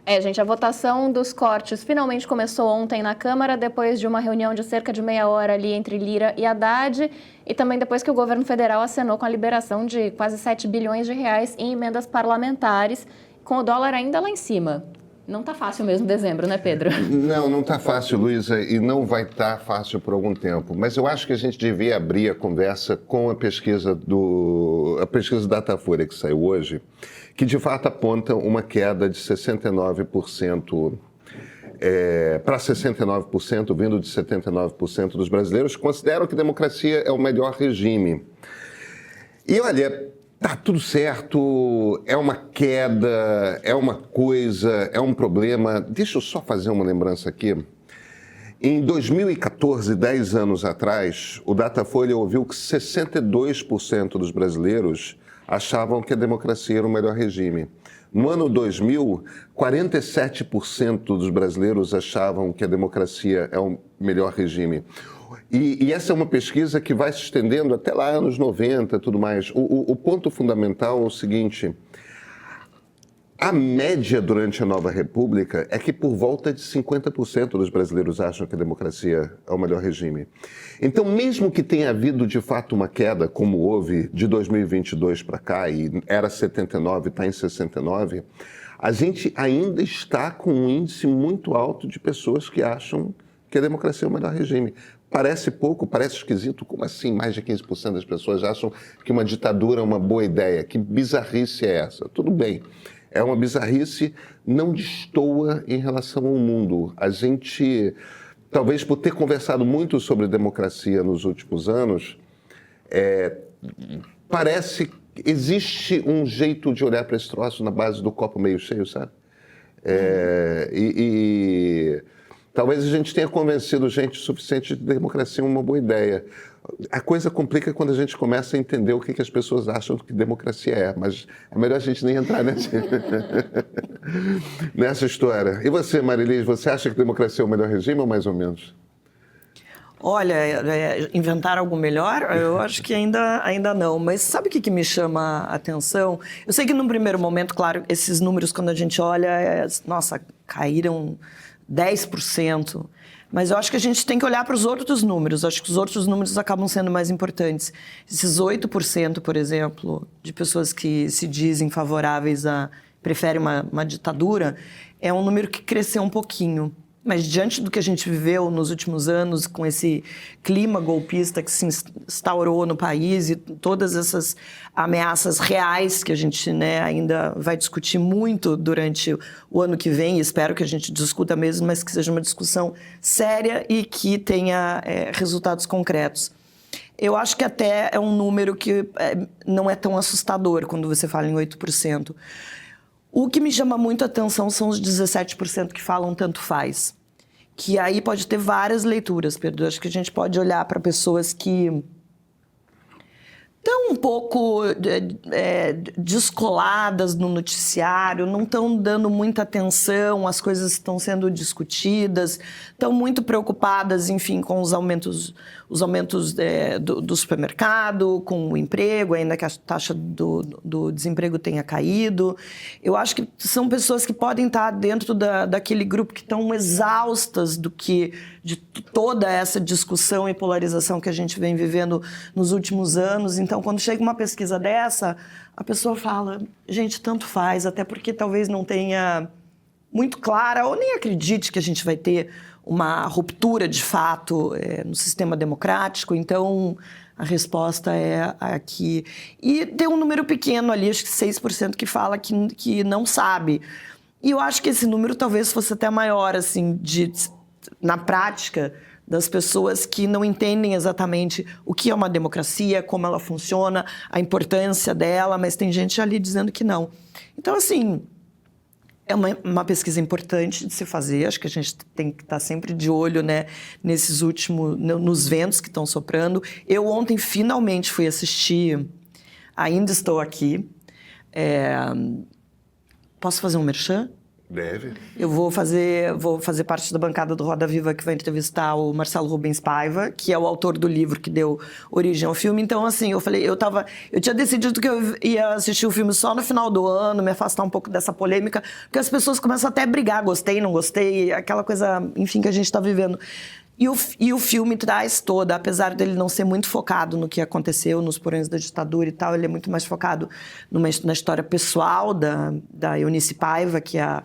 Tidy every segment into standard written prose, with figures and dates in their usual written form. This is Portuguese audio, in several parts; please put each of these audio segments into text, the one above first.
Gente, a votação dos cortes finalmente começou ontem na Câmara, depois de uma reunião de cerca de meia hora ali entre Lira e Haddad, e também depois que o governo federal acenou com a liberação de quase 7 bilhões de reais em emendas parlamentares, com o dólar ainda lá em cima. Não está fácil mesmo dezembro, né, Pedro? Não está fácil, Luísa, e não vai estar fácil por algum tempo. Mas eu acho que a gente devia abrir a conversa com a pesquisa Datafolha que saiu hoje, que de fato aponta uma queda de 69% para 69%, vindo de 79% dos brasileiros, que consideram que democracia é o melhor regime. E olha, tá tudo certo, é uma queda, é uma coisa, é um problema. Deixa eu só fazer uma lembrança aqui. Em 2014, 10 anos atrás, o Datafolha ouviu que 62% dos brasileiros achavam que a democracia era o melhor regime. No ano 2000, 47% dos brasileiros achavam que a democracia é o melhor regime. E essa é uma pesquisa que vai se estendendo até lá anos 90 e tudo mais. O ponto fundamental é o seguinte: a média durante a Nova República é que por volta de 50% dos brasileiros acham que a democracia é o melhor regime. Então, mesmo que tenha havido de fato uma queda, como houve de 2022 para cá, e era 79, está em 69, a gente ainda está com um índice muito alto de pessoas que acham que a democracia é o melhor regime. Parece pouco, parece esquisito. Como assim mais de 15% das pessoas acham que uma ditadura é uma boa ideia? Que bizarrice é essa? Tudo bem, é uma bizarrice, não destoa em relação ao mundo. A gente, talvez por ter conversado muito sobre democracia nos últimos anos, parece que existe um jeito de olhar para esse troço na base do copo meio cheio, sabe? Talvez a gente tenha convencido gente suficiente de democracia é uma boa ideia. A coisa complica quando a gente começa a entender o que as pessoas acham que democracia é, mas é melhor a gente nem entrar nessa história. E você, Marilis, você acha que democracia é o melhor regime ou mais ou menos? Olha, inventar algo melhor? Eu acho que ainda não. Mas sabe o que me chama a atenção? Eu sei que num primeiro momento, claro, esses números, quando a gente olha, nossa, caíram 10%. Mas eu acho que a gente tem que olhar para os outros números. Eu acho que os outros números acabam sendo mais importantes. Esses 8%, por exemplo, de pessoas que se dizem favoráveis preferem uma ditadura, é um número que cresceu um pouquinho. Mas diante do que a gente viveu nos últimos anos, com esse clima golpista que se instaurou no país e todas essas ameaças reais que a gente, né, ainda vai discutir muito durante o ano que vem, e espero que a gente discuta mesmo, mas que seja uma discussão séria e que tenha resultados concretos. Eu acho que até é um número que não é tão assustador quando você fala em 8%. O que me chama muito a atenção são os 17% que falam tanto faz. Que aí pode ter várias leituras, Pedro. Acho que a gente pode olhar para pessoas que estão um pouco descoladas no noticiário, não estão dando muita atenção, as coisas estão sendo discutidas, estão muito preocupadas, enfim, com os aumentos do supermercado, com o emprego, ainda que a taxa do desemprego tenha caído. Eu acho que são pessoas que podem estar dentro daquele grupo que estão exaustas de toda essa discussão e polarização que a gente vem vivendo nos últimos anos. Então, quando chega uma pesquisa dessa, a pessoa fala, gente, tanto faz, até porque talvez não tenha muito clara, ou nem acredite que a gente vai ter uma ruptura de fato no sistema democrático. Então, a resposta é aqui. E tem um número pequeno ali, acho que 6%, que fala que não sabe. E eu acho que esse número talvez fosse até maior, assim, na prática, das pessoas que não entendem exatamente o que é uma democracia, como ela funciona, a importância dela, mas tem gente ali dizendo que não. Então, assim, é uma pesquisa importante de se fazer. Acho que a gente tem que estar sempre de olho, né, nos ventos que estão soprando. Eu ontem finalmente fui assistir Ainda Estou Aqui. Posso fazer um merchan? Deve. Eu vou fazer parte da bancada do Roda Viva, que vai entrevistar o Marcelo Rubens Paiva, que é o autor do livro que deu origem ao filme. Então, assim, eu tinha decidido que eu ia assistir o filme só no final do ano, me afastar um pouco dessa polêmica, porque as pessoas começam até a brigar, gostei, não gostei, aquela coisa, enfim, que a gente está vivendo. E o filme traz toda, apesar dele não ser muito focado no que aconteceu nos porões da ditadura e tal, ele é muito mais focado na história pessoal da Eunice Paiva, que é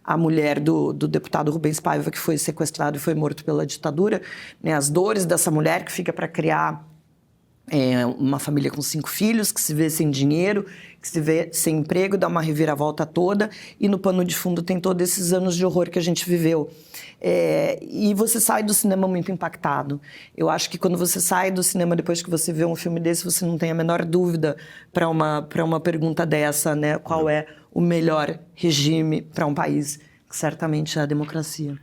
a mulher do deputado Rubens Paiva, que foi sequestrado e foi morto pela ditadura, né? As dores dessa mulher que fica para criar uma família com 5 filhos, que se vê sem dinheiro, que se vê sem emprego, dá uma reviravolta toda, e no pano de fundo tem todos esses anos de horror que a gente viveu. E você sai do cinema muito impactado. Eu acho que quando você sai do cinema depois que você vê um filme desse, você não tem a menor dúvida para uma pergunta dessa, né? Qual é o melhor regime para um país? Que certamente é a democracia.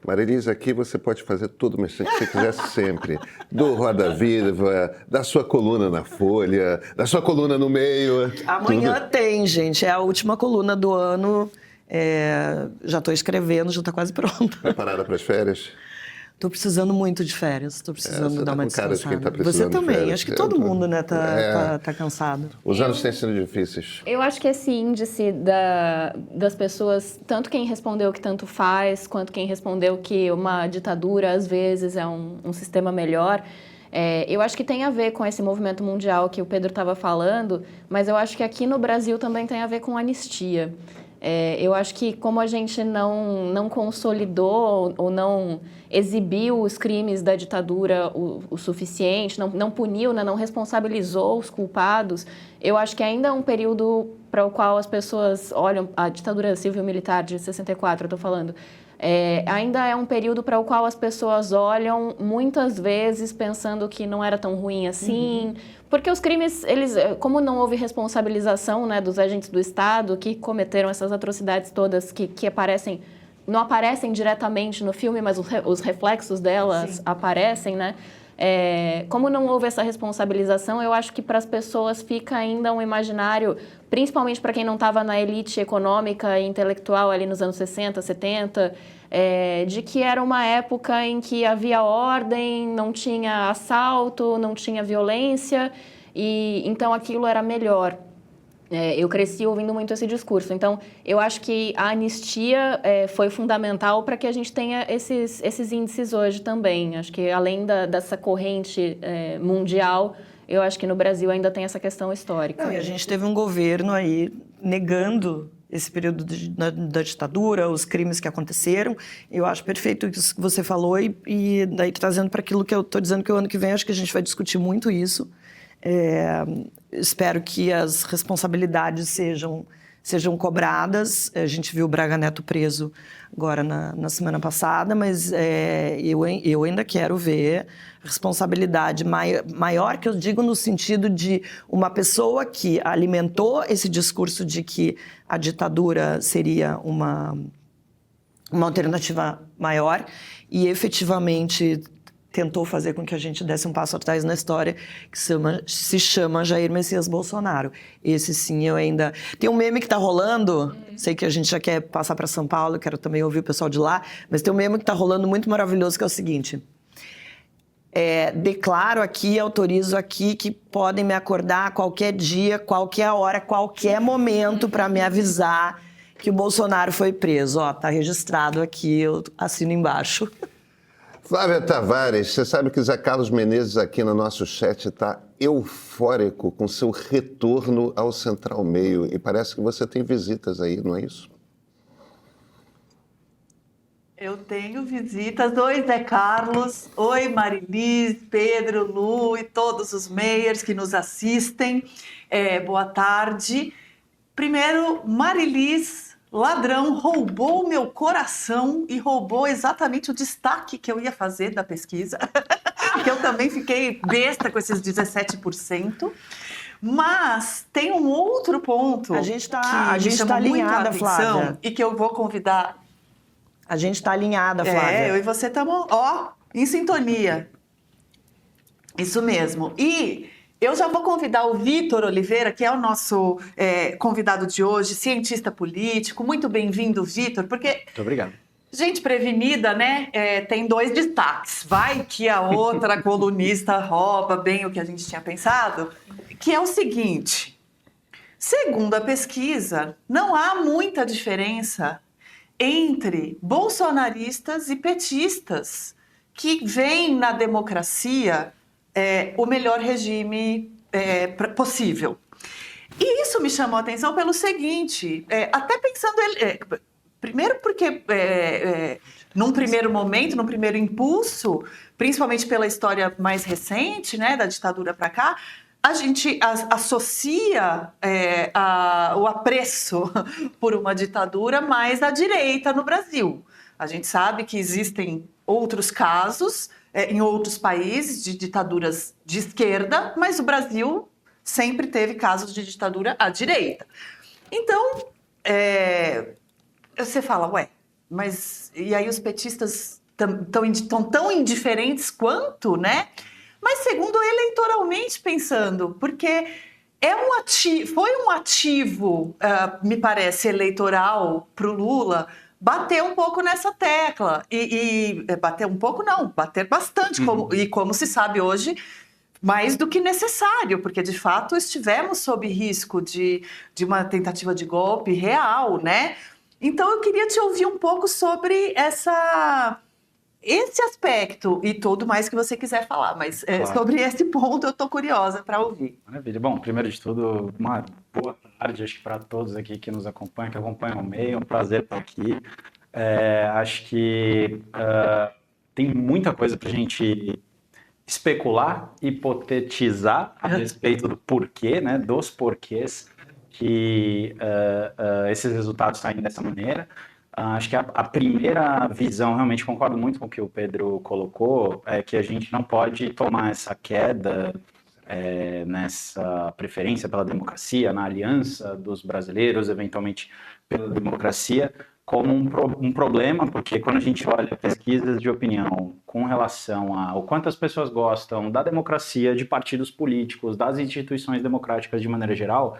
Marilise, aqui você pode fazer todo o mexer que você quiser sempre. Do Roda Viva, da sua coluna na Folha, da sua coluna no Meio. Amanhã tem, gente. É a última coluna do ano. Já estou escrevendo, já está quase pronta. Preparada para as férias? Estou precisando muito de férias. Estou precisando dar uma descansada. Você também. Acho que todo mundo, né, tá cansado. Os anos têm sido difíceis. Eu acho que esse índice das pessoas, tanto quem respondeu que tanto faz, quanto quem respondeu que uma ditadura, às vezes, é um sistema melhor, eu acho que tem a ver com esse movimento mundial que o Pedro estava falando, mas eu acho que aqui no Brasil também tem a ver com anistia. Eu acho que como a gente não consolidou ou não exibiu os crimes da ditadura o suficiente, não puniu, né, não responsabilizou os culpados, eu acho que ainda é um período para o qual as pessoas olham, a ditadura civil-militar de 64, eu estou falando, ainda é um período para o qual as pessoas olham muitas vezes pensando que não era tão ruim assim, porque os crimes, como não houve responsabilização, né, dos agentes do Estado que cometeram essas atrocidades todas que não aparecem diretamente no filme, mas os reflexos delas aparecem, né? Como não houve essa responsabilização, eu acho que para as pessoas fica ainda um imaginário, principalmente para quem não estava na elite econômica e intelectual ali nos anos 60, 70, de que era uma época em que havia ordem, não tinha assalto, não tinha violência, e então aquilo era melhor. Eu cresci ouvindo muito esse discurso. Então, eu acho que a anistia foi fundamental para que a gente tenha esses índices hoje também. Acho que, além dessa corrente mundial, eu acho que no Brasil ainda tem essa questão histórica. E a gente teve um governo aí negando esse período da ditadura, os crimes que aconteceram. Eu acho perfeito isso que você falou e daí trazendo para aquilo que eu estou dizendo que o ano que vem acho que a gente vai discutir muito isso. Espero que as responsabilidades sejam cobradas. A gente viu o Braga Neto preso agora na semana passada, mas eu ainda quero ver responsabilidade maior, que eu digo no sentido de uma pessoa que alimentou esse discurso de que a ditadura seria uma alternativa maior e efetivamente tentou fazer com que a gente desse um passo atrás na história, que se chama Jair Messias Bolsonaro. Esse sim, eu ainda... Tem um meme que tá rolando, sei que a gente já quer passar para São Paulo, quero também ouvir o pessoal de lá, mas tem um meme que tá rolando muito maravilhoso, que é o seguinte: declaro aqui, autorizo aqui que podem me acordar qualquer dia, qualquer hora, qualquer momento para me avisar que o Bolsonaro foi preso. Ó, tá registrado aqui, eu assino embaixo. Flávia Tavares, você sabe que Zé Carlos Menezes aqui no nosso chat está eufórico com seu retorno ao Central Meio. E parece que você tem visitas aí, não é isso? Eu tenho visitas. Oi, Zé Carlos. Oi, Marilise, Pedro, Lu e todos os meiers que nos assistem. Boa tarde. Primeiro, Marilise, ladrão, roubou meu coração e roubou exatamente o destaque que eu ia fazer da pesquisa, que eu também fiquei besta com esses 17%. Mas tem um outro ponto a gente tá alinhada, muita atenção, Flávia, e que eu vou convidar. A gente está alinhada, Flávia. Eu e você estamos, em sintonia. Isso mesmo. E Eu já vou convidar o Vitor Oliveira, que é o nosso convidado de hoje, cientista político. Muito bem-vindo, Vitor, porque... Muito obrigado. Gente prevenida, né? Tem 2 destaques. Vai que a outra colunista rouba bem o que a gente tinha pensado, que é o seguinte: segundo a pesquisa, não há muita diferença entre bolsonaristas e petistas que veem na democracia o melhor regime possível. E isso me chamou a atenção pelo seguinte, até pensando... primeiro porque, num primeiro momento, num primeiro impulso, principalmente pela história mais recente, né, da ditadura para cá, a gente associa o apreço por uma ditadura mais à direita no Brasil. A gente sabe que existem outros casos em outros países de ditaduras de esquerda, mas o Brasil sempre teve casos de ditadura à direita. Então, você fala, ué, mas e aí os petistas estão tão indiferentes quanto, né? Mas segundo eleitoralmente pensando, porque foi um ativo, me parece, eleitoral para o Lula bater um pouco nessa tecla. E bater um pouco não, bater bastante. Como se sabe hoje, mais do que necessário, porque de fato estivemos sob risco de uma tentativa de golpe real, né? Então eu queria te ouvir um pouco sobre esse aspecto e tudo mais que você quiser falar, mas Claro. Sobre esse ponto eu estou curiosa para ouvir. Maravilha. Bom, primeiro de tudo, uma boa tarde, acho que para todos aqui que nos acompanham, que acompanham o meio, é um prazer estar aqui. Acho que tem muita coisa para a gente especular, hipotetizar a respeito do porquê, né, dos porquês que esses resultados saem dessa maneira. Acho que a primeira visão, realmente concordo muito com o que o Pedro colocou, é que a gente não pode tomar essa queda nessa preferência pela democracia, na aliança dos brasileiros, eventualmente pela democracia, como um problema, porque quando a gente olha pesquisas de opinião com relação ao quanto as pessoas gostam da democracia, de partidos políticos, das instituições democráticas de maneira geral,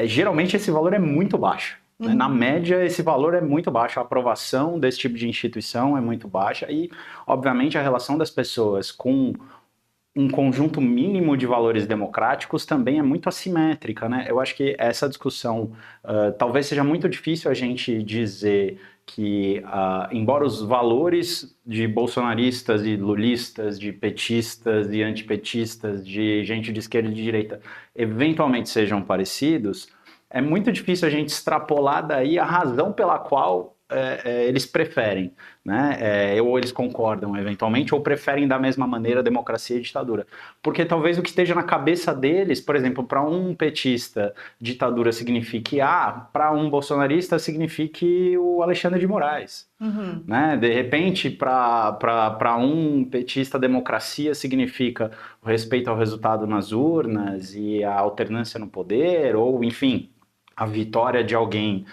geralmente esse valor é muito baixo. Na média, esse valor é muito baixo, a aprovação desse tipo de instituição é muito baixa e, obviamente, a relação das pessoas com um conjunto mínimo de valores democráticos também é muito assimétrica, né? Eu acho que essa discussão, talvez seja muito difícil a gente dizer que, embora os valores de bolsonaristas e lulistas, de petistas e antipetistas, de gente de esquerda e de direita, eventualmente sejam parecidos, é muito difícil a gente extrapolar daí a razão pela qual eles preferem, né? Ou eles concordam eventualmente, ou preferem da mesma maneira democracia e ditadura. Porque talvez o que esteja na cabeça deles, por exemplo, para um petista, ditadura signifique A, para um bolsonarista signifique o Alexandre de Moraes. Né? De repente, para um petista, democracia significa o respeito ao resultado nas urnas e a alternância no poder, ou enfim, a vitória de alguém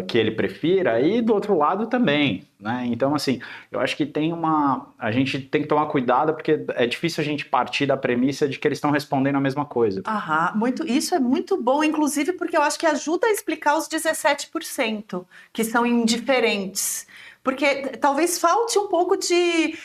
que ele prefira, e do outro lado também, né? Então, assim, eu acho que a gente tem que tomar cuidado, porque é difícil a gente partir da premissa de que eles estão respondendo a mesma coisa. Isso é muito bom, inclusive porque eu acho que ajuda a explicar os 17% que são indiferentes, porque talvez falte um pouco de...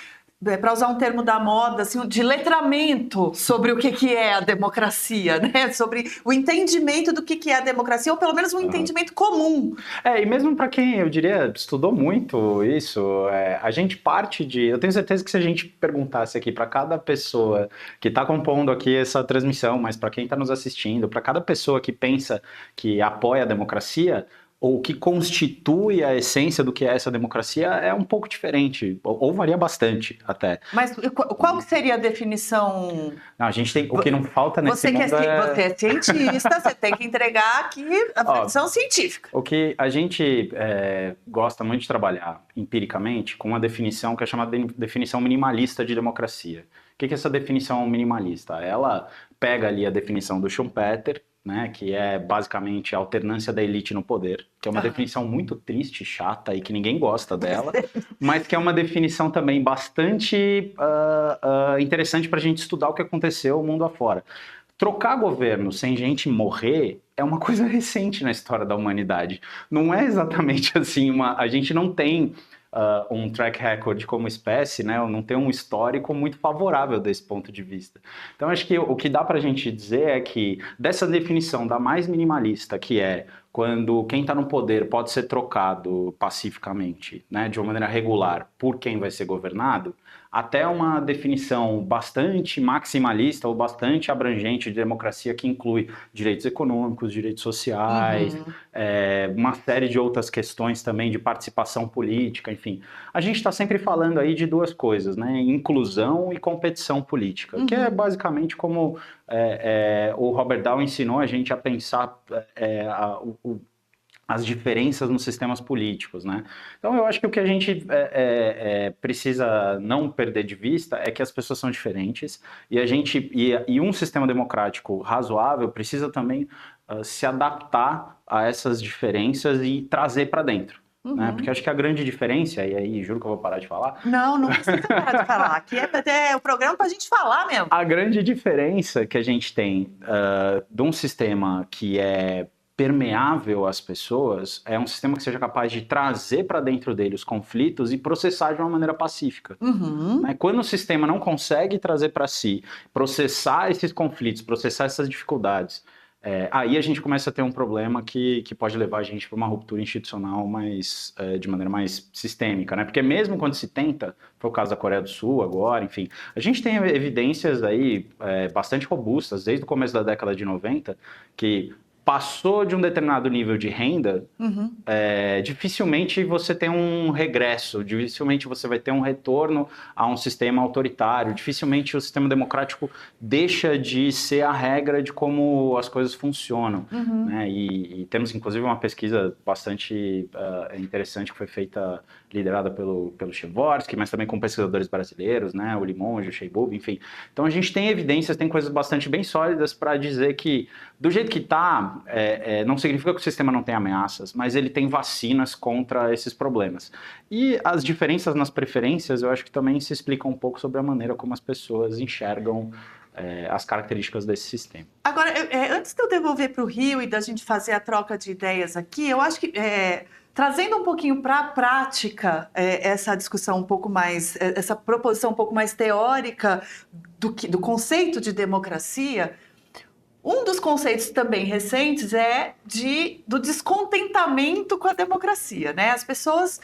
para usar um termo da moda, assim, de letramento sobre o que é a democracia, né? Sobre o entendimento do que é a democracia, ou pelo menos um entendimento comum. E mesmo para quem, eu diria, estudou muito isso, a gente parte de... Eu tenho certeza que se a gente perguntasse aqui para cada pessoa que está compondo aqui essa transmissão, mas para quem está nos assistindo, para cada pessoa que pensa que apoia a democracia, ou que constitui a essência do que é essa democracia, é um pouco diferente, ou varia bastante até. Mas qual que seria a definição? Não, a gente tem, o que não falta nesse mundo Você é cientista, você tem que entregar aqui a definição científica. O que a gente gosta muito de trabalhar empiricamente com uma definição que é chamada de definição minimalista de democracia. O que é essa definição minimalista? Ela pega ali a definição do Schumpeter, né, que é basicamente a alternância da elite no poder, que é uma definição muito triste, chata e que ninguém gosta dela, mas que é uma definição também bastante interessante para a gente estudar o que aconteceu mundo afora. Trocar governo sem gente morrer é uma coisa recente na história da humanidade. Não é exatamente assim, a gente não tem um track record como espécie, né? Não tem um histórico muito favorável desse ponto de vista. Então, acho que o que dá para a gente dizer é que, dessa definição da mais minimalista, que é quando quem está no poder pode ser trocado pacificamente, né, de uma maneira regular, por quem vai ser governado, até uma definição bastante maximalista ou bastante abrangente de democracia que inclui direitos econômicos, direitos sociais, uma série de outras questões também de participação política, enfim. A gente está sempre falando aí de duas coisas, né? Inclusão e competição política, que é basicamente como o Robert Dahl ensinou a gente a pensar as diferenças nos sistemas políticos, né? Então, eu acho que o que a gente precisa não perder de vista é que as pessoas são diferentes e um sistema democrático razoável precisa também se adaptar a essas diferenças e trazer para dentro. Né? Porque acho que a grande diferença, e aí juro que eu vou parar de falar. Não precisa parar de falar. Aqui é o programa para a gente falar mesmo. A grande diferença que a gente tem de um sistema que é permeável às pessoas é um sistema que seja capaz de trazer para dentro dele os conflitos e processar de uma maneira pacífica. Né? Quando o sistema não consegue trazer para si, processar esses conflitos, processar essas dificuldades, aí a gente começa a ter um problema que pode levar a gente para uma ruptura institucional de maneira mais sistêmica, né? Porque mesmo quando se tenta, foi o caso da Coreia do Sul agora, enfim, a gente tem evidências aí bastante robustas, desde o começo da década de 90, que passou de um determinado nível de renda, dificilmente você tem um regresso, dificilmente você vai ter um retorno a um sistema autoritário, dificilmente o sistema democrático deixa de ser a regra de como as coisas funcionam. Né? E temos, inclusive, uma pesquisa bastante interessante que foi feita, liderada pelo Przeworski, mas também com pesquisadores brasileiros, né? O Limonge, o Sheibub, enfim. Então a gente tem evidências, tem coisas bastante bem sólidas para dizer que, do jeito que está, não significa que o sistema não tem ameaças, mas ele tem vacinas contra esses problemas. E as diferenças nas preferências, eu acho que também se explicam um pouco sobre a maneira como as pessoas enxergam as características desse sistema. Agora, antes de eu devolver para o Rio e da gente fazer a troca de ideias aqui, eu acho que, trazendo um pouquinho para a prática essa discussão um pouco mais, essa proposição um pouco mais teórica do conceito de democracia, um dos conceitos também recentes do descontentamento com a democracia, né? As pessoas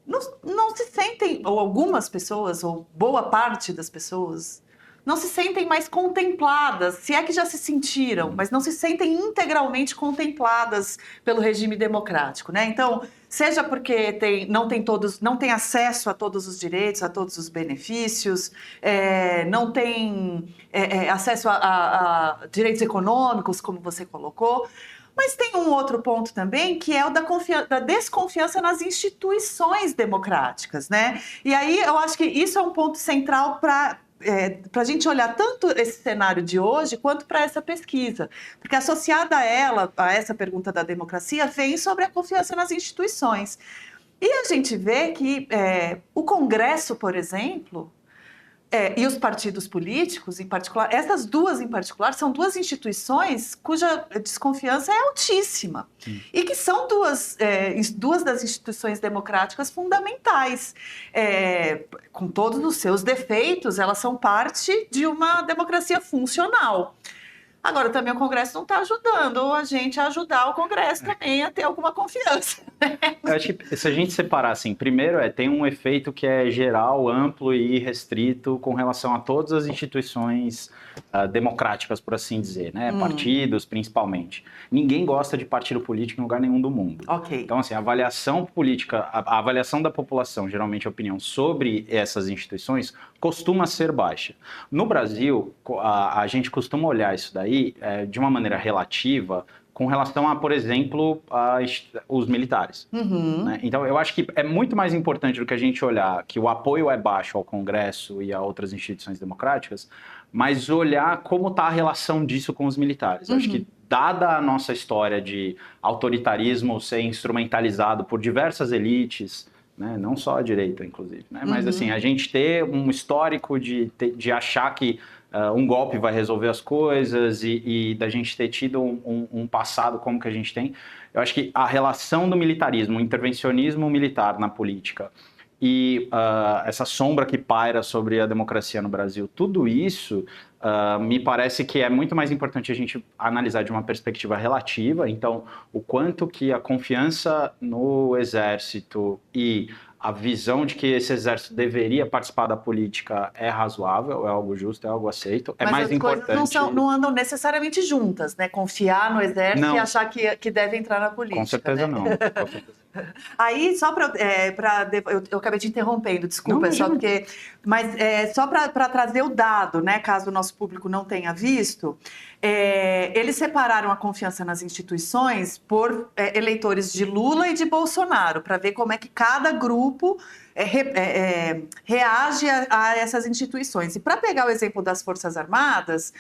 não se sentem, ou algumas pessoas, ou boa parte das pessoas, não se sentem mais contempladas, se é que já se sentiram, mas não se sentem integralmente contempladas pelo regime democrático, né? Então, seja porque não tem acesso a todos os direitos, a todos os benefícios, não tem acesso a direitos econômicos, como você colocou. Mas tem um outro ponto também, que é o da desconfiança nas instituições democráticas, né? E aí eu acho que isso é um ponto central para a gente olhar tanto esse cenário de hoje quanto para essa pesquisa. Porque associada a essa pergunta da democracia, vem sobre a confiança nas instituições. E a gente vê que o Congresso, por exemplo, e os partidos políticos, em particular, essas duas em particular, são duas instituições cuja desconfiança é altíssima. E que são duas das instituições democráticas fundamentais. Com todos os seus defeitos, elas são parte de uma democracia funcional. Agora, também o Congresso não está ajudando a gente a ajudar o Congresso também a ter alguma confiança. Eu acho que se a gente separar assim, primeiro tem um efeito que é geral, amplo e restrito com relação a todas as instituições democráticas, por assim dizer, né? Partidos, principalmente. Ninguém gosta de partido político em lugar nenhum do mundo. Okay. Então, assim, a avaliação política, a avaliação da população, geralmente a opinião sobre essas instituições, costuma ser baixa. No Brasil, a gente costuma olhar isso daí de uma maneira relativa com relação a, por exemplo, os militares. Né? Então, eu acho que é muito mais importante do que a gente olhar que o apoio é baixo ao Congresso e a outras instituições democráticas, mas olhar como está a relação disso com os militares. Eu acho que dada a nossa história de autoritarismo ser instrumentalizado por diversas elites, né, não só a direita, inclusive, né, mas assim, a gente ter um histórico de achar que um golpe vai resolver as coisas e da gente ter tido um passado como que a gente tem, eu acho que a relação do militarismo, o intervencionismo militar na política e essa sombra que paira sobre a democracia no Brasil, tudo isso me parece que é muito mais importante a gente analisar de uma perspectiva relativa. Então, o quanto que a confiança no exército e a visão de que esse exército deveria participar da política é razoável, é algo justo, é algo aceito. É Mas mais as importante... coisas não andam necessariamente juntas, né? Confiar no exército e achar que deve entrar na política. Com certeza, né? não. Com certeza. Aí, só eu acabei te interrompendo, desculpa, Não, só porque... Mas só para trazer o dado, né? Caso o nosso público não tenha visto, eles separaram a confiança nas instituições por eleitores de Lula e de Bolsonaro, para ver como é que cada grupo reage a essas instituições. E para pegar o exemplo das Forças Armadas,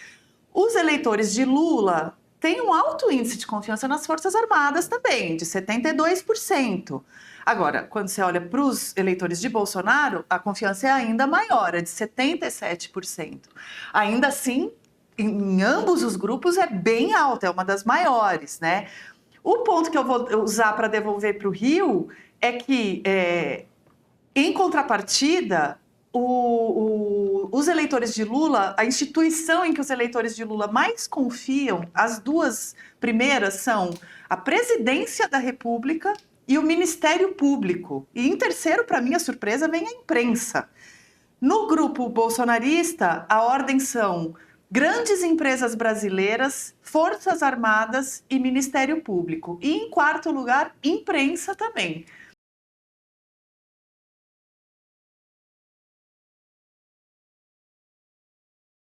os eleitores de Lula têm um alto índice de confiança nas Forças Armadas também, de 72%. Agora, quando você olha para os eleitores de Bolsonaro, a confiança é ainda maior, é de 77%. Ainda assim, em ambos os grupos é bem alta, é uma das maiores, né? O ponto que eu vou usar para devolver para o Rio é que, em contrapartida, os eleitores de Lula, a instituição em que os eleitores de Lula mais confiam, as duas primeiras são a Presidência da República e o Ministério Público. E em terceiro, para minha surpresa, vem a imprensa. No grupo bolsonarista, a ordem são grandes empresas brasileiras, Forças Armadas e Ministério Público. E em quarto lugar, imprensa também.